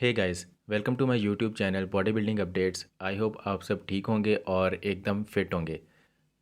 Hey guys, welcome to my YouTube channel body building updates. I hope आप सब ठीक होंगे और एकदम फिट होंगे।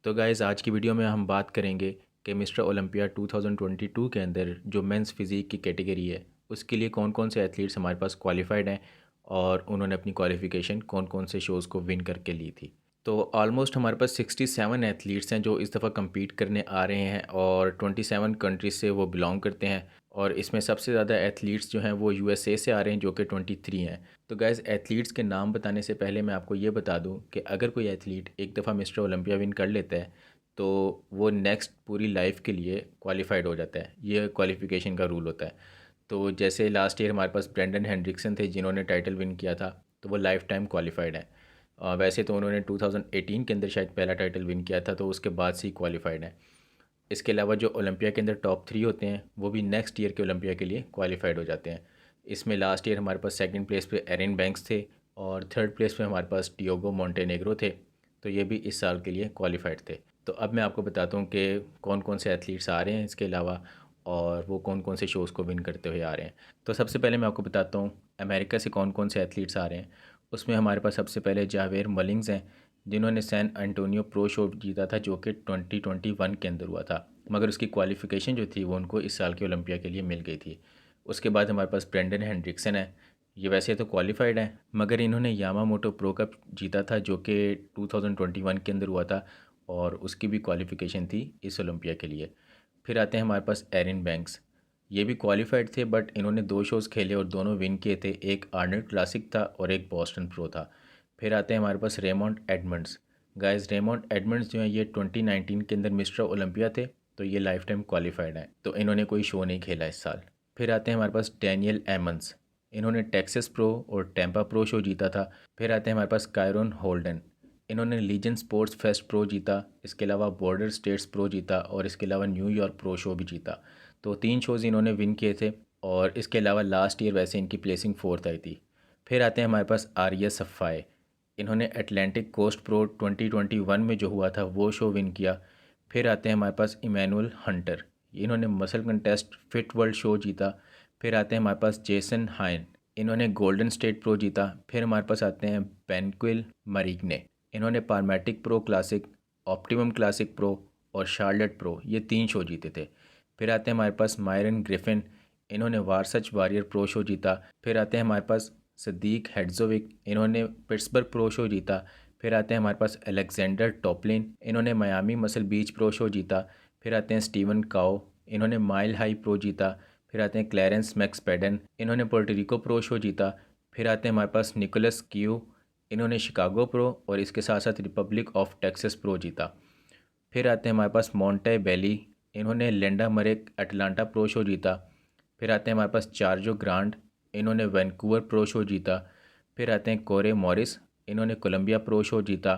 तो गाइस, आज की वीडियो में हम बात करेंगे कि मिस्टर ओलंपिया 2022 के अंदर जो मेंस फिज़ीक की कैटेगरी है उसके लिए कौन कौन से एथलीट्स हमारे पास क्वालिफाइड हैं और उन्होंने अपनी क्वालिफ़िकेशन कौन कौन से शोज़ को विन करके ली थी। तो ऑलमोस्ट हमारे पास 67 एथलीट्स हैं जो इस दफ़ा compete करने आ रहे हैं और 27 कंट्रीज से वो बिलोंग करते हैं। और इसमें सबसे ज़्यादा एथलीट्स जो हैं वो यूएसए से आ रहे हैं जो कि 23 हैं। तो गैज़, एथलीट्स के नाम बताने से पहले मैं आपको ये बता दूं कि अगर कोई एथलीट एक दफ़ा मिस्टर ओलंपिया विन कर लेता है तो वो नेक्स्ट पूरी लाइफ के लिए क्वालिफाइड हो जाता है। ये क्वालिफ़िकेशन का रूल होता है। तो जैसे लास्ट ईयर हमारे पास ब्रेंडन हेंड्रिक्सन थे जिन्होंने टाइटल विन किया था, तो वो लाइफ टाइम क्वालिफाइड हैं। वैसे तो उन्होंने 2018 के अंदर शायद पहला टाइटल विन किया था, तो उसके बाद से ही क्वालिफाइड हैं। इसके अलावा जो ओलंपिया के अंदर टॉप 3 होते हैं वो भी नेक्स्ट ईयर के ओलंपिया के लिए क्वालिफाइड हो जाते हैं। इसमें लास्ट ईयर हमारे पास सेकंड प्लेस पे एरिन बैंक्स थे और थर्ड प्लेस पे हमारे पास डियोगो मोंटेनेग्रो थे। तो ये भी इस साल के लिए क्वालिफाइड थे। तो अब मैं आपको बताता हूँ कि कौन कौन से एथलीट्स आ रहे हैं इसके अलावा और वो कौन कौन से शोज़ को विन करते हुए आ रहे हैं। तो सबसे पहले मैं आपको बताता हूँ अमेरिका से कौन कौन से एथलीट्स आ रहे हैं। उसमें हमारे पास सबसे पहले जावेर मलिंग्स हैं जिन्होंने सैन एंटोनियो प्रो शो जीता था जो कि 2021 के अंदर हुआ था, मगर उसकी क्वालिफ़िकेशन जो थी वो उनको इस साल के ओलंपिया के लिए मिल गई थी। उसके बाद हमारे पास ब्रेंडन हेंड्रिक्सन है। ये वैसे तो क्वालिफाइड हैं मगर इन्होंने यामामोटो प्रो कप जीता था जो कि 2021 के अंदर हुआ था और उसकी भी क्वालिफ़िकेशन थी इस ओलंपिया के लिए। फिर आते हैं हमारे पास एरिन बैंक्स। ये भी क्वालिफाइड थे बट इन्होंने 2 शोज़ खेले और दोनों विन किए थे। एक आर्नल्ड क्लासिक था और एक बॉस्टन प्रो था। फिर आते हैं हमारे पास Raymond Edmunds. Guys, Raymond Edmunds जो हैं ये 2019 के अंदर मिस्टर ओलंपिया थे, तो ये लाइफ टाइम क्वालिफाइड हैं, तो इन्होंने कोई शो नहीं खेला इस साल। फिर आते हैं हमारे पास डैनियल एमंस। इन्होंने टेक्सास प्रो और टेम्पा प्रो शो जीता था। फिर आते हैं हमारे पास कायरोन होल्डन। इन्होंने लीजन स्पोर्ट्स फेस्ट प्रो जीता, इसके अलावा बॉर्डर स्टेट्स प्रो जीता और इसके अलावा न्यूयॉर्क प्रो शो भी जीता। तो 3 शोज़ इन्होंने विन किए थे और इसके अलावा लास्ट ईयर वैसे इनकी प्लेसिंग 4th आई थी। फिर आते हैं हमारे पास आर्या सफ़ाए। इन्होंने एटलांटिक कोस्ट प्रो 2021 में जो हुआ था वो शो विन किया। फिर आते हैं हमारे पास इमैनुअल हंटर। इन्होंने muscle contest fit world show जीता। फिर आते हैं हमारे पास जेसन हाइन। इन्होंने गोल्डन स्टेट प्रो जीता। फिर हमारे पास आते हैं बेनक्विल मरीगने। इन्होंने पारमेटिक pro classic, optimum classic pro और शार्लेट प्रो, ये 3 शो जीते थे। फिर आते हैं हमारे पास मायरन ग्रिफिन। इन्होंने वारसच वॉरियर प्रो शो जीता। फिर आते हैं हमारे पास सदीक हेड्जोविक। इन्होंने पिट्सबर्ग प्रो शो जीता। फिर आते हैं हमारे पास अलेक्जेंडर टॉपलिन। इन्होंने मियामी मसल बीच प्रो शो जीता। फिर आते हैं स्टीवन काओ। इन्होंने माइल हाई प्रो जीता। फिर आते हैं क्लैरेंस मैक्स पैडन। इन्होंने पोर्टरिको प्रो शो जीता। फिर आते हैं हमारे पास निकोलस क्यू। इन्होंने शिकागो प्रो और इसके साथ साथ रिपब्लिक ऑफ टेक्सास प्रो जीता। फिर आते हैं हमारे पास मोंटे बेली। इन्होंने लेंडा मरे अटलांटा प्रो शो जीता। फिर आते हैं हमारे पास चार्जो ग्रांड। इन्होंने वैंकूवर प्रो शो जीता। फिर आते हैं कोरे मॉरिस। इन्होंने कोलंबिया प्रो शो जीता।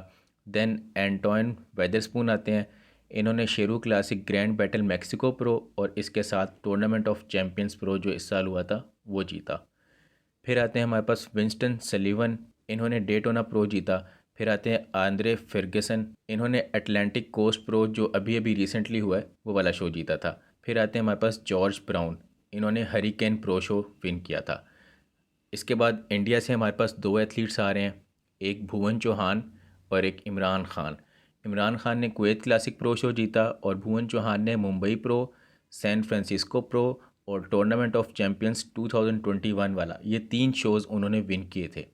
देन एंटोइन वेदरस्पून आते हैं। इन्होंने Sheru classic grand battle Mexico pro और इसके साथ टूर्नामेंट ऑफ चैम्पियंस प्रो जो इस साल हुआ था वो जीता। फिर आते हैं हमारे पास विंस्टन सलीवन। इन्होंने डेटोना प्रो जीता। फिर आते हैं आंद्रे फर्गसन। इन्होंने अटलांटिक कोस्ट प्रो जो अभी अभी रिसेंटली हुआ है वो वाला शो जीता था। फिर आते हैं हमारे पास जॉर्ज ब्राउन। इन्होंने हरिकेन प्रो शो विन किया था। इसके बाद इंडिया से हमारे पास 2 एथलीट्स आ रहे हैं, एक भुवन चौहान और एक इमरान खान। इमरान खान ने कुवैत क्लासिक प्रो शो जीता और भुवन चौहान ने Mumbai pro, San Francisco pro और टूर्नामेंट ऑफ चैम्पियंस 2021 वाला, ये 3 शोज़ उन्होंने विन किए थे।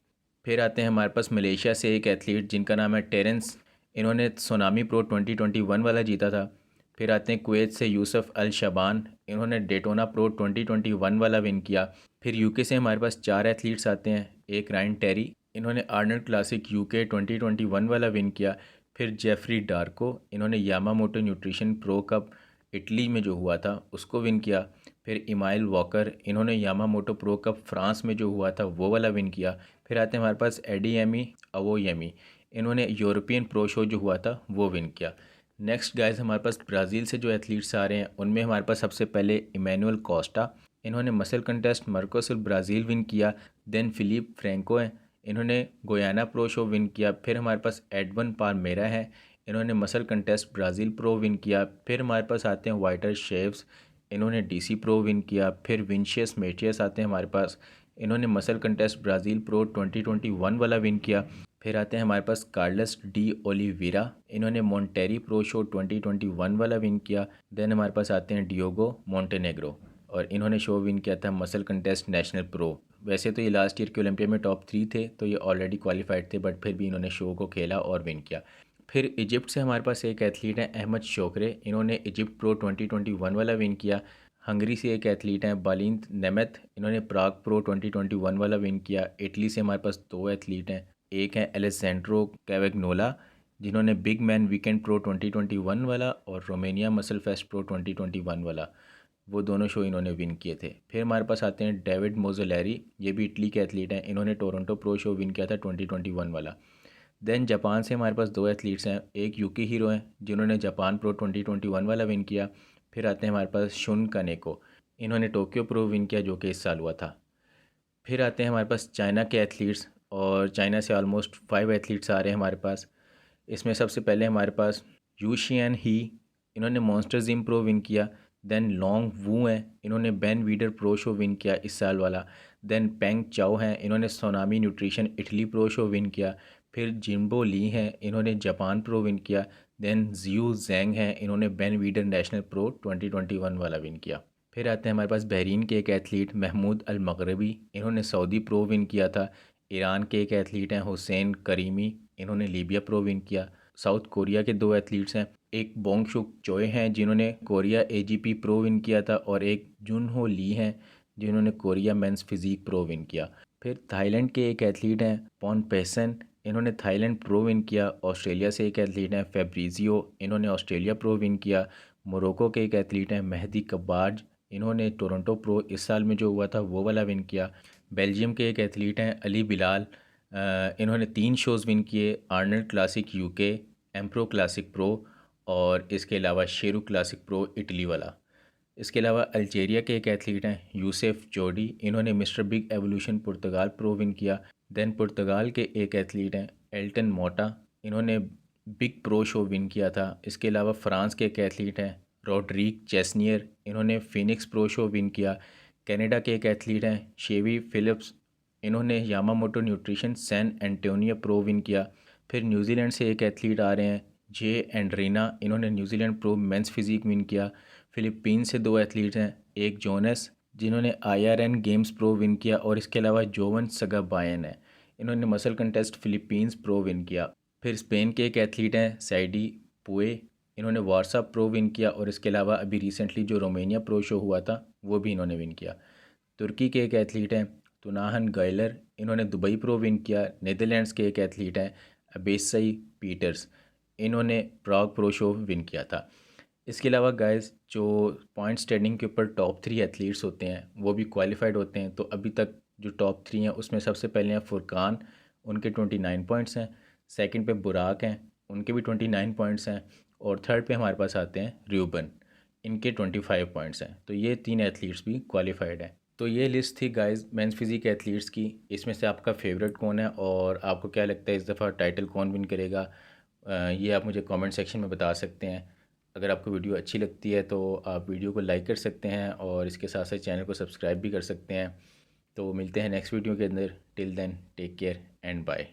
फिर आते हैं हमारे पास मलेशिया से एक एथलीट जिनका नाम है टेरेंस। इन्होंने सोनामी प्रो 2021 वाला जीता था। फिर आते हैं कुवैत से यूसुफ अल शबान। इन्होंने डेटोना प्रो 2021 वाला विन किया। फिर यूके से हमारे पास 4 एथलीट्स आते हैं, एक रायन टेरी। इन्होंने आर्नल्ड क्लासिक यूके 2021 वाला विन किया। फिर जेफरी डार्को। इन्होंने Yamamoto nutrition pro cup Italy में जो हुआ था उसको विन किया। फिर इमाइल वॉकर। इन्होंने यामामोटो प्रो कप फ्रांस में जो हुआ था वो वाला विन किया। फिर आते हैं हमारे पास एडी एमी अवोयमी। इन्होंने यूरोपियन प्रो शो जो हुआ था वो विन किया। नेक्स्ट गाइस, हमारे पास ब्राज़ील से जो एथलीट्स आ रहे हैं उनमें हमारे पास सबसे पहले इमैनुअल कोस्टा। इन्होंने muscle contest Mercosur Brazil win किया। देन फिलिप फ्रैंको हैं, इन्होंने गोयाना प्रो शो विन किया। फिर हमारे पास एडवन पारमेरा है, इन्होंने muscle contest Brazil pro win किया। फिर हमारे पास आते हैं वाइटर शेव्स। इन्होंने डीसी प्रो विन किया। फिर विंशियस मेटियस आते हैं हमारे पास। इन्होंने मसल कंटेस्ट ब्राज़ील प्रो 2021 वाला विन किया। फिर आते हैं हमारे पास कार्लस डी ओलिवेरा, इन्होंने मोंटेरी प्रो शो 2021 वाला विन किया। देन हमारे पास आते हैं डियोगो मोंटेनेग्रो, और इन्होंने शो विन किया था मसल कंटेस्ट नेशनल प्रो। वैसे तो ये लास्ट ईयर के ओलंपिया में टॉप 3 थे, तो ये ऑलरेडी क्वालिफाइड थे, बट फिर भी इन्होंने शो को खेला और विन किया। फिर इजिप्ट से हमारे पास एक एथलीट हैं अहमद शोकरे, इन्होंने इजिप्ट प्रो 2021 वाला विन किया। हंगरी से एक एथलीट हैं बालिंत नेमेथ, इन्होंने प्राग प्रो 2021 वाला विन किया। इटली से हमारे पास दो एथलीट हैं, एक हैं एलेसेंड्रो कैवेग्नोला, जिन्होंने बिग मैन वीकेंड प्रो 2021 वाला और रोमेनिया मसल फेस्ट प्रो 2021 वाला, वो दोनों शो इन्होंने विन किए थे। फिर हमारे पास आते हैं डेविड मोज़ोलेरी, ये भी इटली के एथलीट हैं, इन्होंने टोरंटो प्रो शो विन किया था 2021 वाला। देन जापान से हमारे पास दो एथलीट्स हैं, एक यूकी हीरो हैं जिन्होंने जापान प्रो 2021 वाला विन किया। फिर आते हैं हमारे पास शुन कानेको, इन्होंने टोक्यो प्रो विन किया जो कि इस साल हुआ था। फिर आते हैं हमारे पास चाइना के एथलीट्स, और चाइना से ऑलमोस्ट 5 एथलीट्स आ रहे हैं हमारे पास। इसमें सबसे पहले हमारे पास यूशियन ही, इन्होंने मॉन्स्टर जिम प्रो विन किया। देन लॉन्ग वू हैं, इन्होंने ban weeder pro show win किया इस साल वाला। देन पेंग चाओ हैं, इन्होंने tsunami nutrition Italy pro show win किया। फिर जिम्बो ली हैं, इन्होंने जापान प्रो विन किया। देन जियू जैंग हैं, इन्होंने बैन वीडर नेशनल प्रो 2021 वाला विन किया। फिर आते हैं हमारे पास बहरीन के एक एथलीट महमूद अल मगरबी, इन्होंने सऊदी प्रो विन किया था। ईरान के एक एथलीट हैं हुसैन करीमी, इन्होंने लीबिया प्रो विन किया। साउथ कोरिया के दो एथलीट्स हैं, एक बोंगशुक चोए हैं जिन्होंने कोरिया एजीपी प्रो विन किया था, और एक जुनहो ली हैं जिन्होंने Korea men's physique pro win किया। फिर थाईलैंड के एक एथलीट हैं पॉन पेसन, इन्होंने थाईलैंड प्रो विन किया। ऑस्ट्रेलिया से एक एथलीट हैं फेब्रिजियो, इन्होंने ऑस्ट्रेलिया प्रो विन किया। मोरक्को के एक एथलीट हैं मेहदी कब्बाज, इन्होंने टोरंटो प्रो इस साल में जो हुआ था वो वाला विन किया। बेल्जियम के एक एथलीट हैं अली बिलाल, इन्होंने 3 शोज़ विन किए, Arnold classic UK, emperor classic pro, और इसके अलावा शेरू क्लासिक प्रो इटली वाला। इसके अलावा अल्जीरिया के एक एथलीट हैं यूसेफ जोडी, इन्होंने मिस्टर बिग एवोल्यूशन पुर्तगाल प्रो विन किया। देन पुर्तगाल के एक एथलीट हैं एल्टन मोटा, इन्होंने बिग प्रो शो विन किया था। इसके अलावा फ्रांस के एक एथलीट हैं रॉड्रिक चेस्नियर, इन्होंने फिनिक्स प्रो शो विन किया। कनाडा के एक एथलीट हैं शेवी फिलिप्स, इन्होंने Yamamoto nutrition San Antonio pro win किया। फिर न्यूजीलैंड से एक एथलीट आ रहे हैं जे एंड्रीना, इन्होंने New Zealand pro men's physique win किया। फिलिपीन से दो एथलीट हैं, एक जोनस जिन्होंने आईआरएन गेम्स प्रो विन किया, और इसके अलावा जोवन सगाबायन है, इन्होंने muscle contest Philippines pro win किया। फिर स्पेन के एक एथलीट हैं सैडी पुए, इन्होंने वार्सा प्रो विन किया, और इसके अलावा अभी रिसेंटली जो रोमेनिया प्रो शो हुआ था वो भी इन्होंने विन किया। तुर्की के एक एथलीट हैं तुनाहन गाइलर, इन्होंने दुबई प्रो विन किया। नीदरलैंड्स के एक एथलीट हैं अबेसई पीटर्स, इन्होंने प्राग प्रो शो विन किया था। इसके अलावा गाइस जो पॉइंट स्टैंडिंग के ऊपर टॉप 3 एथलीट्स होते हैं वो भी क्वालिफाइड होते हैं। तो अभी तक जो टॉप 3 हैं उसमें सबसे पहले हैं फुरकान, उनके 29 पॉइंट्स हैं। सेकंड पे बुराक हैं, उनके भी 29 पॉइंट्स हैं। और थर्ड पे हमारे पास आते हैं र्यूबन, इनके 25 पॉइंट्स हैं। तो ये 3 एथलीट्स भी क्वालिफाइड हैं। तो ये लिस्ट थी गाइस मेंस फिजिक एथलीट्स की। इसमें से आपका फेवरेट कौन है और आपको क्या लगता है इस दफ़ा टाइटल कौन विन करेगा, ये आप मुझे कमेंट सेक्शन में बता सकते हैं। अगर आपको वीडियो अच्छी लगती है तो आप वीडियो को लाइक कर सकते हैं, और इसके साथ साथ चैनल को सब्सक्राइब भी कर सकते हैं। तो मिलते हैं नेक्स्ट वीडियो के अंदर। Till then take care and bye.